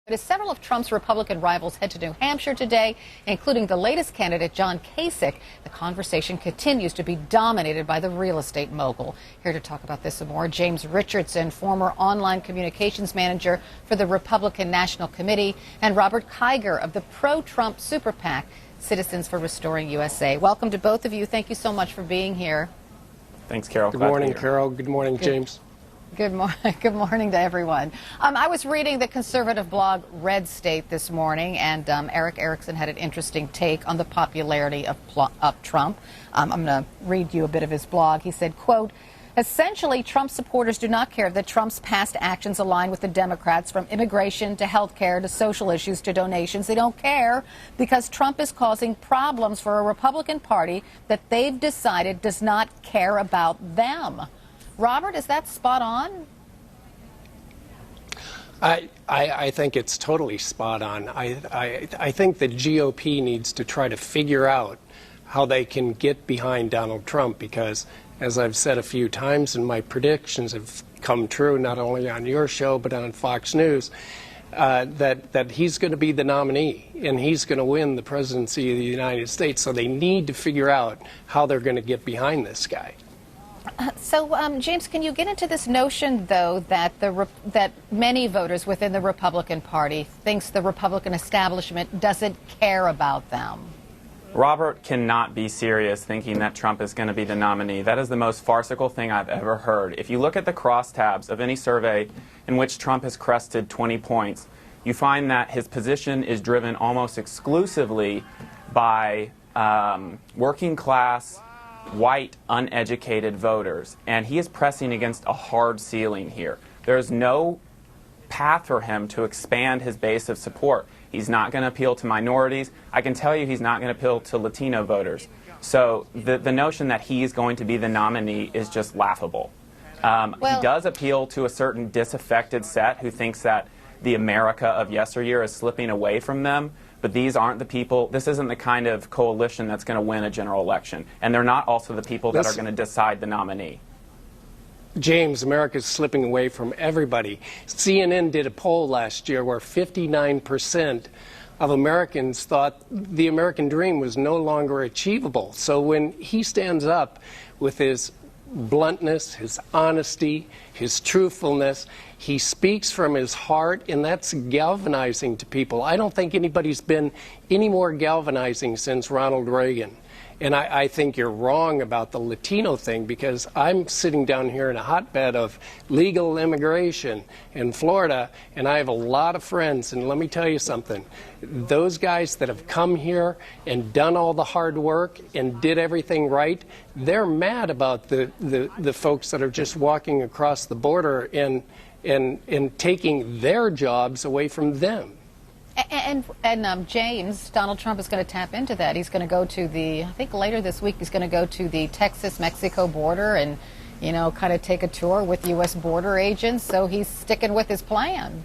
As several of Trump's Republican rivals head to New Hampshire today, including the latest candidate, John Kasich, the conversation continues to be dominated by the real estate mogul. Here to talk about this some more, James Richardson, former online communications manager for the Republican National Committee, and Robert Kiger of the pro-Trump super PAC, Citizens for Restoring USA. Welcome to both of you. Thank you so much for being here. Thanks, Carol. Good morning, Carol. Good morning, James. Good morning to everyone. I was reading the conservative blog Red State this morning, and Eric Erickson had an interesting take on the popularity of Trump. I'm going to read you a bit of his blog. He said, quote, "Essentially, Trump supporters do not care that Trump's past actions align with the Democrats, from immigration to health care to social issues to donations. They don't care because Trump is causing problems for a Republican Party that they've decided does not care about them." Robert, is that spot on? I think it's totally spot on. I think the GOP needs to try to figure out how they can get behind Donald Trump because, as I've said a few times, and my predictions have come true not only on your show but on Fox News, that he's going to be the nominee and he's going to win the presidency of the United States. So they need to figure out how they're going to get behind this guy. So, James, can you get into this notion, though, that that many voters within the Republican Party thinks the Republican establishment doesn't care about them? Robert cannot be serious thinking that Trump is going to be the nominee. That is the most farcical thing I've ever heard. If you look at the crosstabs of any survey in which Trump has crested 20 points, you find that his position is driven almost exclusively by working class, white, uneducated voters, and he is pressing against a hard ceiling here. There's no path for him to expand his base of support. He's not going to appeal to minorities. I can tell you he's not going to appeal to Latino voters. So the notion that he's going to be the nominee is just laughable. He does appeal to a certain disaffected set who thinks that the America of yesteryear is slipping away from them. But these aren't the people, this isn't the kind of coalition that's going to win a general election. And they're not also the people that are going to decide the nominee. James, America's slipping away from everybody. CNN did a poll last year where 59% of Americans thought the American dream was no longer achievable. So when he stands up with his bluntness, his honesty, his truthfulness, he speaks from his heart, and that's galvanizing to people. I don't think anybody's been any more galvanizing since Ronald Reagan. And I think you're wrong about the Latino thing because I'm sitting down here in a hotbed of legal immigration in Florida, and I have a lot of friends. And let me tell you something. Those guys that have come here and done all the hard work and did everything right, they're mad about the folks that are just walking across the border and taking their jobs away from them. And James, Donald Trump is going to tap into that. He's going to go to I think later this week, he's going to go to the Texas-Mexico border and, kind of take a tour with U.S. border agents. So he's sticking with his plan.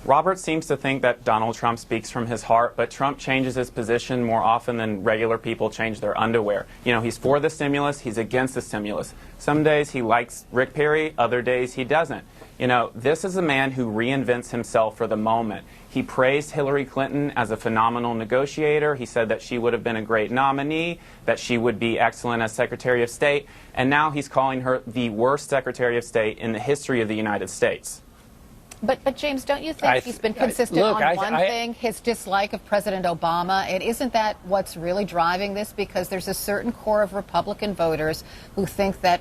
Robert seems to think that Donald Trump speaks from his heart, but Trump changes his position more often than regular people change their underwear. He's for the stimulus, he's against the stimulus. Some days he likes Rick Perry, other days he doesn't. This is a man who reinvents himself for the moment. He praised Hillary Clinton as a phenomenal negotiator. He said that she would have been a great nominee, that she would be excellent as Secretary of State, and now he's calling her the worst Secretary of State in the history of the United States. But James, don't you think he's been consistent on one thing, his dislike of President Obama? And isn't that what's really driving this? Because there's a certain core of Republican voters who think that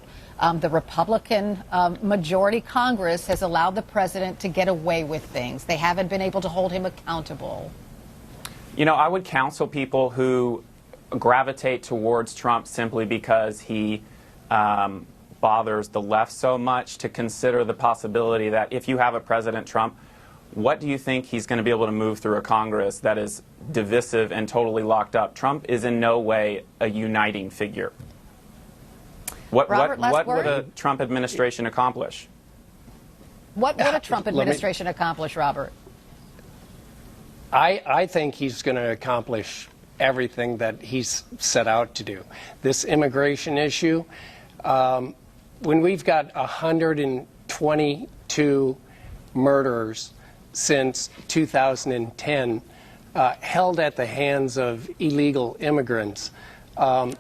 the Republican majority Congress has allowed the president to get away with things. They haven't been able to hold him accountable. I would counsel people who gravitate towards Trump simply because he bothers the left so much to consider the possibility that if you have a President Trump, what do you think he's going to be able to move through a Congress that is divisive and totally locked up? Trump is in no way a uniting figure. What would a Trump administration accomplish? What would a Trump administration accomplish, Robert? I think he's going to accomplish everything that he's set out to do. This immigration issue, when we've got 122 murderers since 2010, held at the hands of illegal immigrants. I'm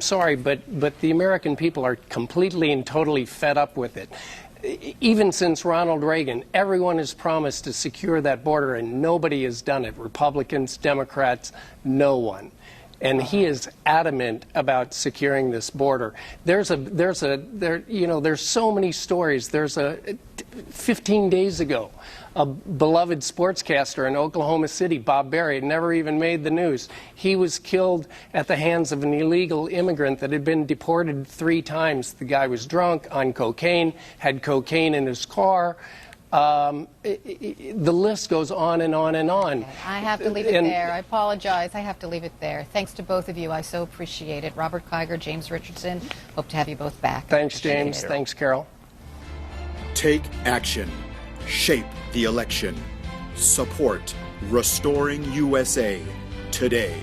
sorry, but the American people are completely and totally fed up with it. Even since Ronald Reagan, everyone has promised to secure that border, and nobody has done it. Republicans, Democrats, no one. And he is adamant about securing this border. There's so many stories. 15 days ago, a beloved sportscaster in Oklahoma City, Bob Berry, never even made the news. He was killed at the hands of an illegal immigrant that had been deported 3 times. The guy was drunk, on cocaine, had cocaine in his car. The list goes on and on and on. I have to leave it there. I apologize. I have to leave it there. Thanks to both of you. I so appreciate it. Robert Kiger, James Richardson. Hope to have you both back. Thanks, James. Thanks, Carol. Take action. Shape the election. Support Restoring USA today.